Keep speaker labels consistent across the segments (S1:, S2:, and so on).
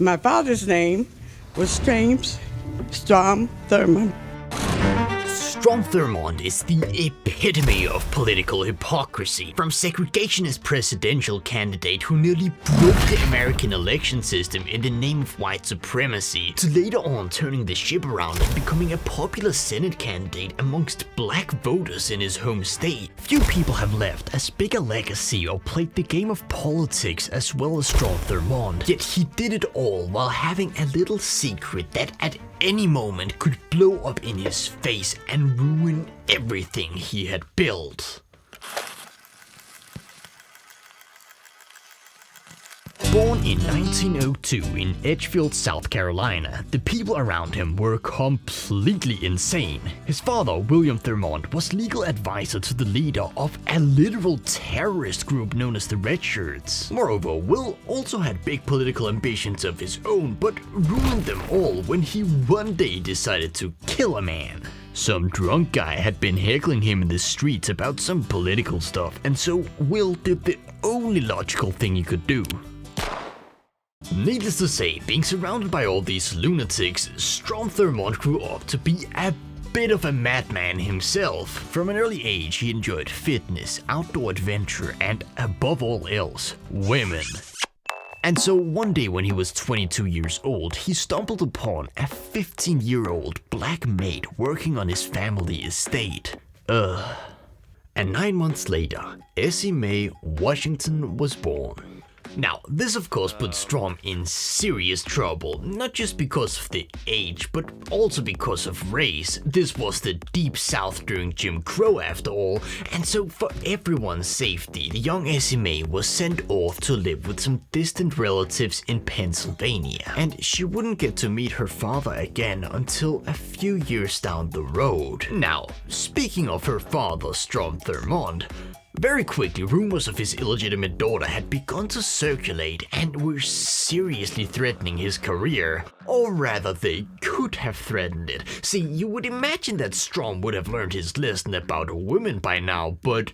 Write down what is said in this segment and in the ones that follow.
S1: My father's name was James Strom Thurmond.
S2: Strom Thurmond is the epitome of political hypocrisy. From segregationist presidential candidate who nearly broke the American election system in the name of white supremacy, to later on turning the ship around and becoming a popular Senate candidate amongst black voters in his home state. Few people have left as big a legacy or played the game of politics as well as Strom Thurmond, yet he did it all while having a little secret that at any moment could blow up in his face and ruin everything he had built. Born in 1902 in Edgefield, South Carolina, the people around him were completely insane. His father, William Thurmond, was legal advisor to the leader of a literal terrorist group known as the Red Shirts. Moreover, Will also had big political ambitions of his own, but ruined them all when he one day decided to kill a man. Some drunk guy had been heckling him in the streets about some political stuff, and so Will did the only logical thing he could do. Needless to say, being surrounded by all these lunatics, Strom Thurmond grew up to be a bit of a madman himself. From an early age, he enjoyed fitness, outdoor adventure, and above all else, women. And so one day when he was 22 years old, he stumbled upon a 15-year-old black maid working on his family estate. And 9 months later, Essie Mae Washington was born. Now, this of course put Strom in serious trouble, not just because of the age, but also because of race. This was the Deep South during Jim Crowe after all, and so for everyone's safety, the young Essie Mae was sent off to live with some distant relatives in Pennsylvania, and she wouldn't get to meet her father again until a few years down the road. Now, speaking of her father, Strom Thurmond, very quickly, rumors of his illegitimate daughter had begun to circulate and were seriously threatening his career. Or rather, they could have threatened it. See, you would imagine that Strom would have learned his lesson about women by now, but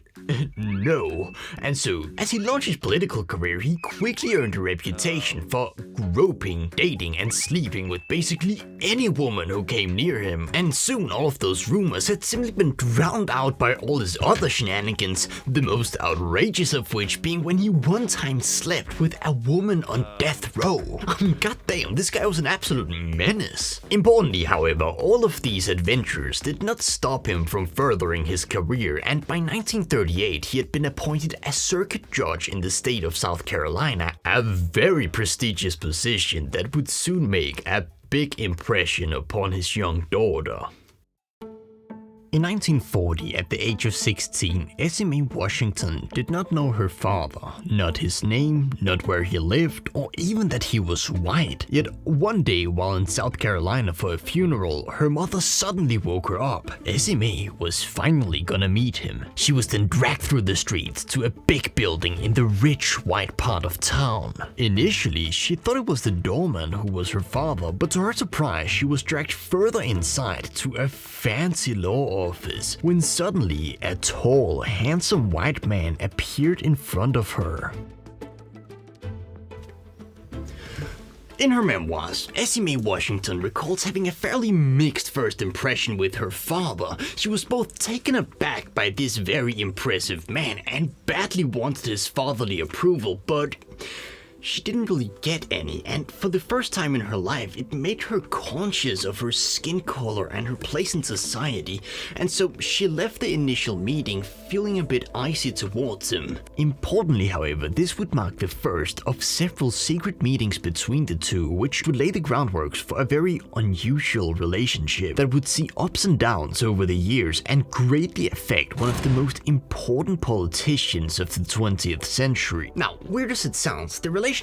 S2: no. And so, as he launched his political career, he quickly earned a reputation for groping, dating, and sleeping with basically any woman who came near him. And soon, all of those rumors had simply been drowned out by all his other shenanigans, the most outrageous of which being when he one time slept with a woman on death row. Goddamn, this guy was an absolute menace. Importantly, however, all of these adventures did not stop him from furthering his career, and by 1938 he had been appointed a circuit judge in the state of South Carolina, a very prestigious position that would soon make a big impression upon his young daughter. In 1940, at the age of 16, Essie Mae Washington did not know her father, not his name, not where he lived, or even that he was white. Yet one day while in South Carolina for a funeral, her mother suddenly woke her up. Essie Mae was finally gonna meet him. She was then dragged through the streets to a big building in the rich white part of town. Initially, she thought it was the doorman who was her father, but to her surprise, she was dragged further inside to a fancy law office, when suddenly a tall, handsome white man appeared in front of her. In her memoirs, Essie Mae Washington recalls having a fairly mixed first impression with her father. She was both taken aback by this very impressive man and badly wanted his fatherly approval, but she didn't really get any, and for the first time in her life, it made her conscious of her skin color and her place in society, and so she left the initial meeting feeling a bit icy towards him. Importantly, however, this would mark the first of several secret meetings between the two, which would lay the groundwork for a very unusual relationship that would see ups and downs over the years and greatly affect one of the most important politicians of the 20th century. Now, weird as it sounds, the relationship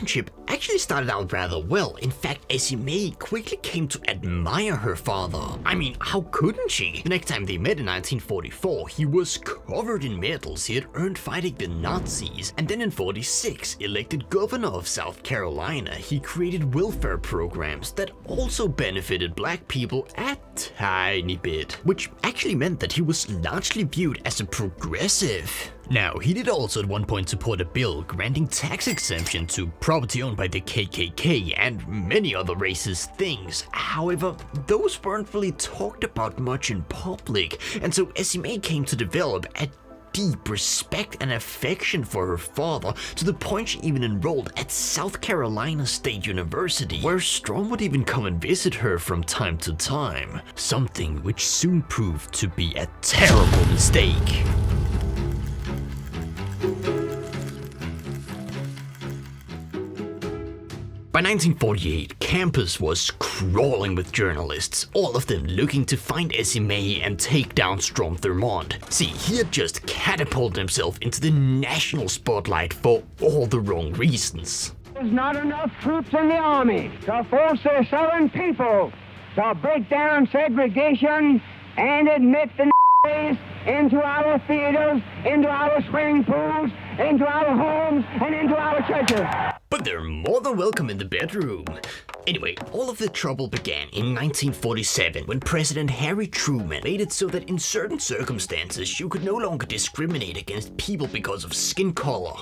S2: actually started out rather well. In fact, Essie Mae quickly came to admire her father. I mean, how couldn't she? The next time they met in 1944, he was covered in medals he had earned fighting the Nazis. And then in 46, elected governor of South Carolina, he created welfare programs that also benefited black people at tiny bit, which actually meant that he was largely viewed as a progressive. Now, he did also at one point support a bill granting tax exemption to property owned by the KKK and many other racist things. However, those weren't really talked about much in public, and so Essie Mae came to develop a deep respect and affection for her father, to the point she even enrolled at South Carolina State University, where Strom would even come and visit her from time to time, something which soon proved to be a terrible mistake. By 1948, campus was crawling with journalists, all of them looking to find Essie Mae and take down Strom Thurmond. See, he had just catapulted himself into the national spotlight for all the wrong reasons.
S3: There's not enough troops in the army to force the Southern people to break down segregation and admit the into our theaters, into our swimming pools, into our homes, and into our churches.
S2: But they're more than welcome in the bedroom. Anyway, all of the trouble began in 1947 when President Harry Truman made it so that in certain circumstances you could no longer discriminate against people because of skin color.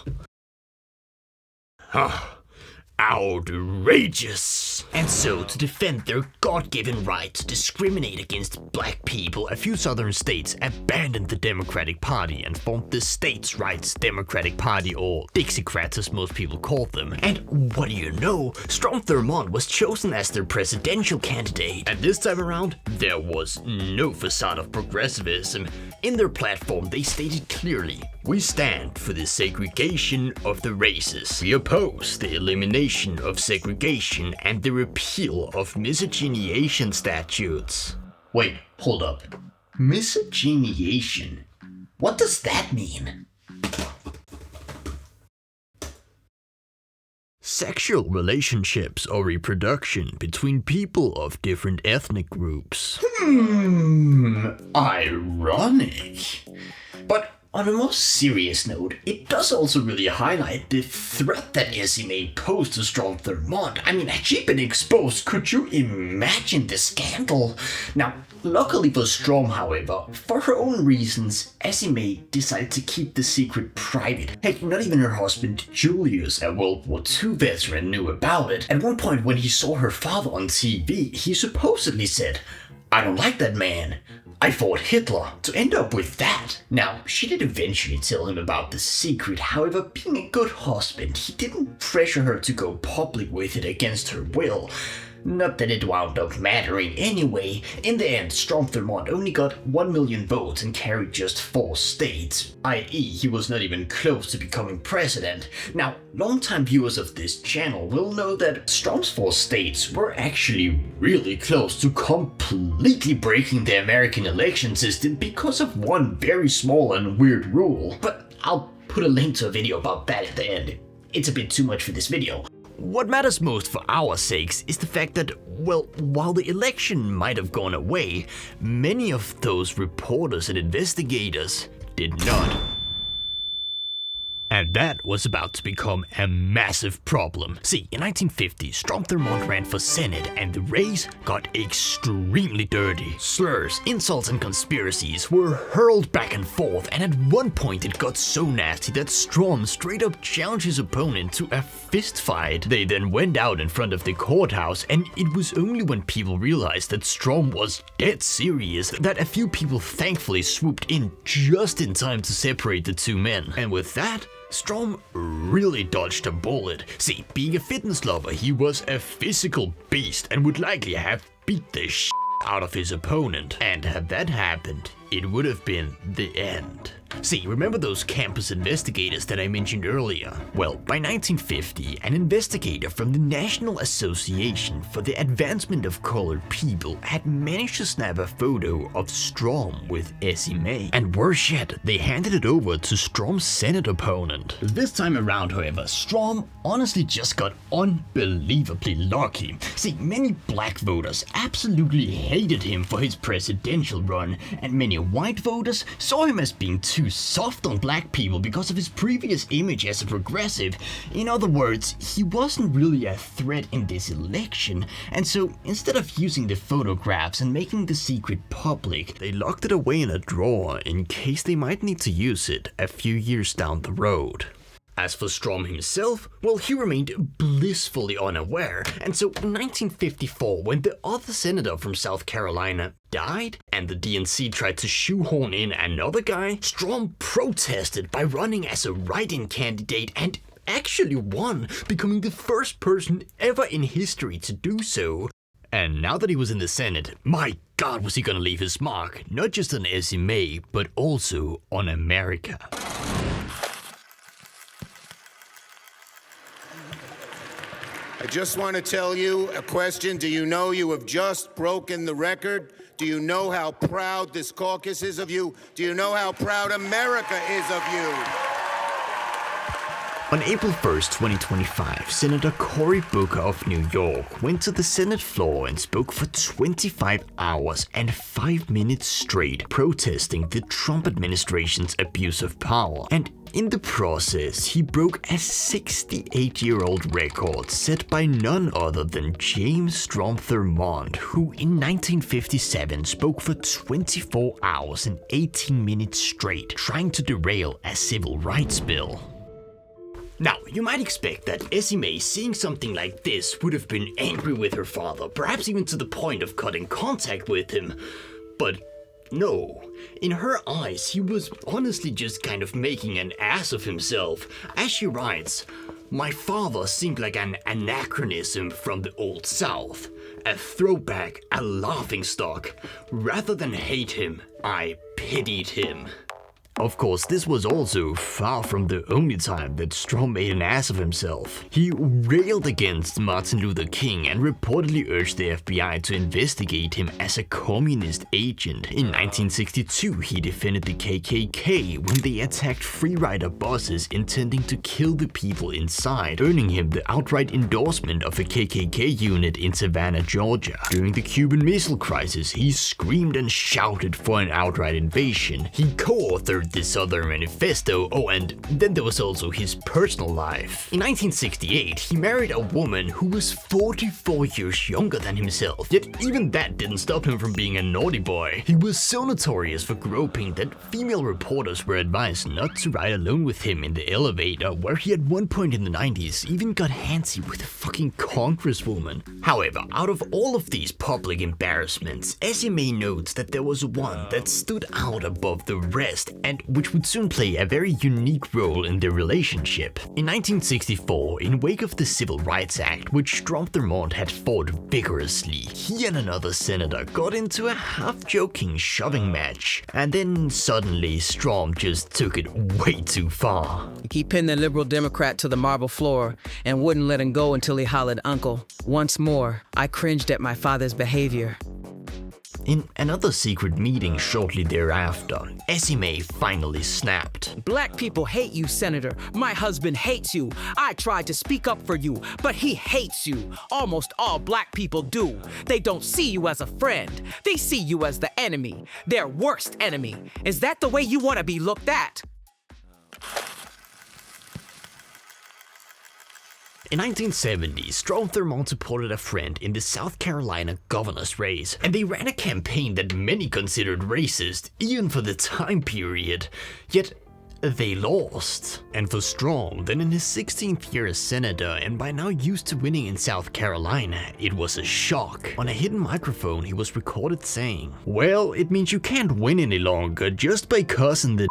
S2: Outrageous! And so, to defend their God-given right to discriminate against black people, a few southern states abandoned the Democratic Party and formed the States' Rights Democratic Party, or Dixiecrats as most people called them. And what do you know, Strom Thurmond was chosen as their presidential candidate. And this time around, there was no facade of progressivism. In their platform, they stated clearly, "We stand for the segregation of the races. We oppose the elimination of segregation and the repeal of miscegenation statutes." Wait, hold up. Miscegenation? What does that mean? Sexual relationships or reproduction between people of different ethnic groups. Ironic. But on a more serious note, it does also really highlight the threat that Essie Mae posed to Strom Thurmond. I mean, had she been exposed, could you imagine the scandal? Now, luckily for Strom, however, for her own reasons, Essie Mae decided to keep the secret private. Heck, not even her husband Julius, a World War II veteran, knew about it. At one point when he saw her father on TV, he supposedly said, "I don't like that man. I fought Hitler," to end up with that. Now, she did eventually tell him about the secret, however, being a good husband, he didn't pressure her to go public with it against her will. Not that it wound up mattering anyway. In the end, Strom Thurmond only got 1 million votes and carried just 4 states, i.e. he was not even close to becoming president. Now, longtime viewers of this channel will know that Strom's 4 states were actually really close to completely breaking the American election system because of one very small and weird rule. But I'll put a link to a video about that at the end. It's a bit too much for this video. What matters most for our sakes is the fact that, well, while the election might have gone away, many of those reporters and investigators did not. And that was about to become a massive problem. See, in 1950, Strom Thurmond ran for Senate and the race got extremely dirty. Slurs, insults and conspiracies were hurled back and forth, and at one point it got so nasty that Strom straight up challenged his opponent to a fist fight. They then went out in front of the courthouse, and it was only when people realized that Strom was dead serious that a few people thankfully swooped in just in time to separate the two men. And with that, Strom really dodged a bullet. See, being a fitness lover, he was a physical beast and would likely have beat the shit out of his opponent. And had that happened, it would have been the end. See, remember those campus investigators that I mentioned earlier? Well, by 1950, an investigator from the National Association for the Advancement of Colored People had managed to snap a photo of Strom with Essie Mae. And worse yet, they handed it over to Strom's Senate opponent. This time around, however, Strom honestly just got unbelievably lucky. See, many black voters absolutely hated him for his presidential run, and many white voters saw him as being too soft on black people because of his previous image as a progressive. In other words, he wasn't really a threat in this election, and so instead of using the photographs and making the secret public, they locked it away in a drawer in case they might need to use it a few years down the road. As for Strom himself, well, he remained blissfully unaware, and so in 1954, when the other senator from South Carolina died, and the DNC tried to shoehorn in another guy, Strom protested by running as a write-in candidate and actually won, becoming the first person ever in history to do so. And now that he was in the Senate, my God, was he gonna leave his mark, not just on Essie Mae, but also on America.
S4: I just want to tell you a question. Do you know you have just broken the record? Do you know how proud this caucus is of you? Do you know how proud America is of you?
S2: On April 1st, 2025, Senator Cory Booker of New York went to the Senate floor and spoke for 25 hours and 5 minutes straight, protesting the Trump administration's abuse of power. And in the process, he broke a 68-year-old record set by none other than James Strom Thurmond, who in 1957 spoke for 24 hours and 18 minutes straight, trying to derail a civil rights bill. Now, you might expect that Essie Mae, seeing something like this, would have been angry with her father, perhaps even to the point of cutting contact with him. But no, in her eyes, he was honestly just kind of making an ass of himself. As she writes, "My father seemed like an anachronism from the Old South, a throwback, a laughingstock. Rather than hate him, I pitied him." Of course, this was also far from the only time that Strom made an ass of himself. He railed against Martin Luther King and reportedly urged the FBI to investigate him as a communist agent. In 1962, he defended the KKK when they attacked free-rider buses intending to kill the people inside, earning him the outright endorsement of a KKK unit in Savannah, Georgia. During the Cuban Missile Crisis, he screamed and shouted for an outright invasion. He co-authored the Southern Manifesto. Oh, and then there was also his personal life. In 1968, he married a woman who was 44 years younger than himself, yet even that didn't stop him from being a naughty boy. He was so notorious for groping that female reporters were advised not to ride alone with him in the elevator, where he at one point in the 90s even got handsy with a fucking congresswoman. However, out of all of these public embarrassments, Essie Mae notes that there was one that stood out above the rest, and which would soon play a very unique role in their relationship. In 1964, in wake of the Civil Rights Act, which Strom Thurmond had fought vigorously, he and another senator got into a half-joking shoving match, and then suddenly Strom just took it way too far.
S5: He pinned the liberal Democrat to the marble floor and wouldn't let him go until he hollered, "Uncle." Once more, I cringed at my father's behavior.
S2: In another secret meeting shortly thereafter, Essie Mae finally snapped.
S5: "Black people hate you, Senator. My husband hates you. I tried to speak up for you, but he hates you. Almost all black people do. They don't see you as a friend. They see you as the enemy, their worst enemy. Is that the way you want to be looked at?"
S2: In 1970, Strom Thurmond supported a friend in the South Carolina governor's race, and they ran a campaign that many considered racist, even for the time period. Yet, they lost. And for Strom, then in his 16th year as senator and by now used to winning in South Carolina, it was a shock. On a hidden microphone, he was recorded saying, "Well, it means you can't win any longer just by cussing the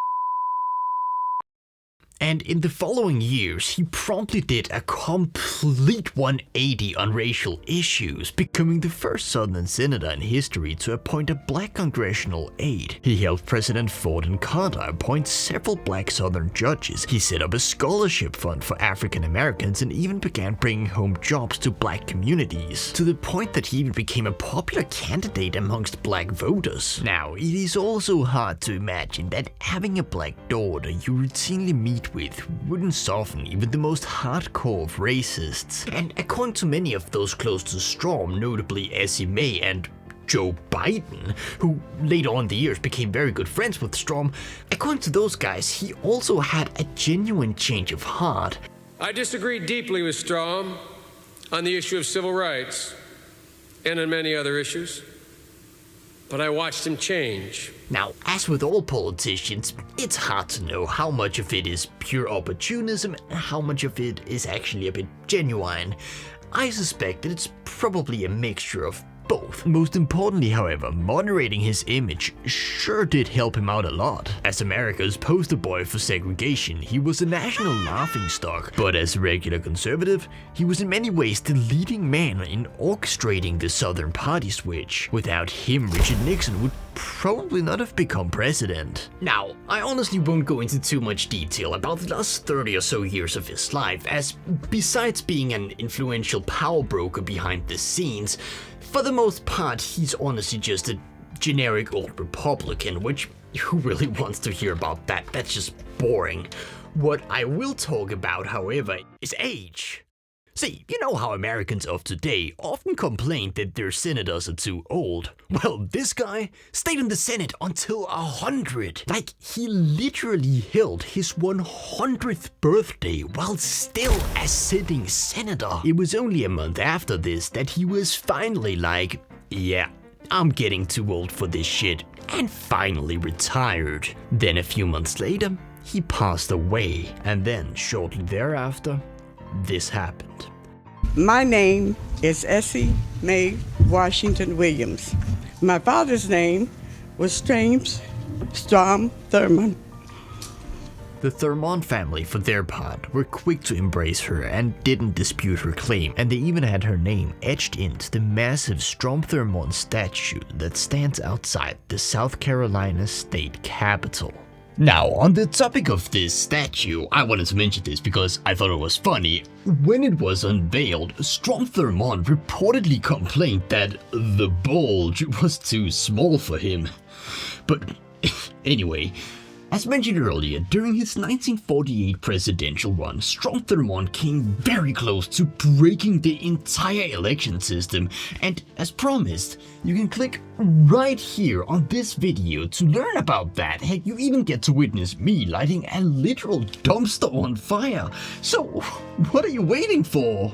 S2: And in the following years, he promptly did a complete 180 on racial issues, becoming the first Southern senator in history to appoint a black congressional aide. He helped President Ford and Carter appoint several black Southern judges. He set up a scholarship fund for African Americans and even began bringing home jobs to black communities, to the point that he even became a popular candidate amongst black voters. Now, it is also hard to imagine that having a black daughter you routinely meet with wouldn't soften even the most hardcore of racists. And according to many of those close to Strom, notably Essie Mae and Joe Biden, who later on in the years became very good friends with Strom, according to those guys, he also had a genuine change of heart.
S6: I disagree deeply with Strom on the issue of civil rights and on many other issues, but I watched him change.
S2: Now, as with all politicians, it's hard to know how much of it is pure opportunism and how much of it is actually a bit genuine. I suspect that it's probably a mixture of both. Most importantly, however, moderating his image sure did help him out a lot. As America's poster boy for segregation, he was a national laughingstock, but as a regular conservative, he was in many ways the leading man in orchestrating the Southern Party switch. Without him, Richard Nixon would probably not have become president. Now, I honestly won't go into too much detail about the last 30 or so years of his life, as besides being an influential power broker behind the scenes, for the most part, he's honestly just a generic old Republican, which who really wants to hear about that? That's just boring. What I will talk about, however, is age. See, you know how Americans of today often complain that their senators are too old? Well, this guy stayed in the Senate until 100. Like, he literally held his 100th birthday while still a sitting senator. It was only a month after this that he was finally like, yeah, I'm getting too old for this shit, and finally retired. Then a few months later, he passed away, and then shortly thereafter, this happened.
S1: My name is Essie Mae Washington-Williams. My father's name was Strom Thurmond.
S2: The Thurmond family, for their part, were quick to embrace her and didn't dispute her claim, and they even had her name etched into the massive Strom Thurmond statue that stands outside the South Carolina state capitol. Now, on the topic of this statue, I wanted to mention this because I thought it was funny. When it was unveiled, Strom Thurmond reportedly complained that the bulge was too small for him. But anyway, as mentioned earlier, during his 1948 presidential run, Strom Thurmond came very close to breaking the entire election system, and as promised, you can click right here on this video to learn about that. Heck, you even get to witness me lighting a literal dumpster on fire. So, what are you waiting for?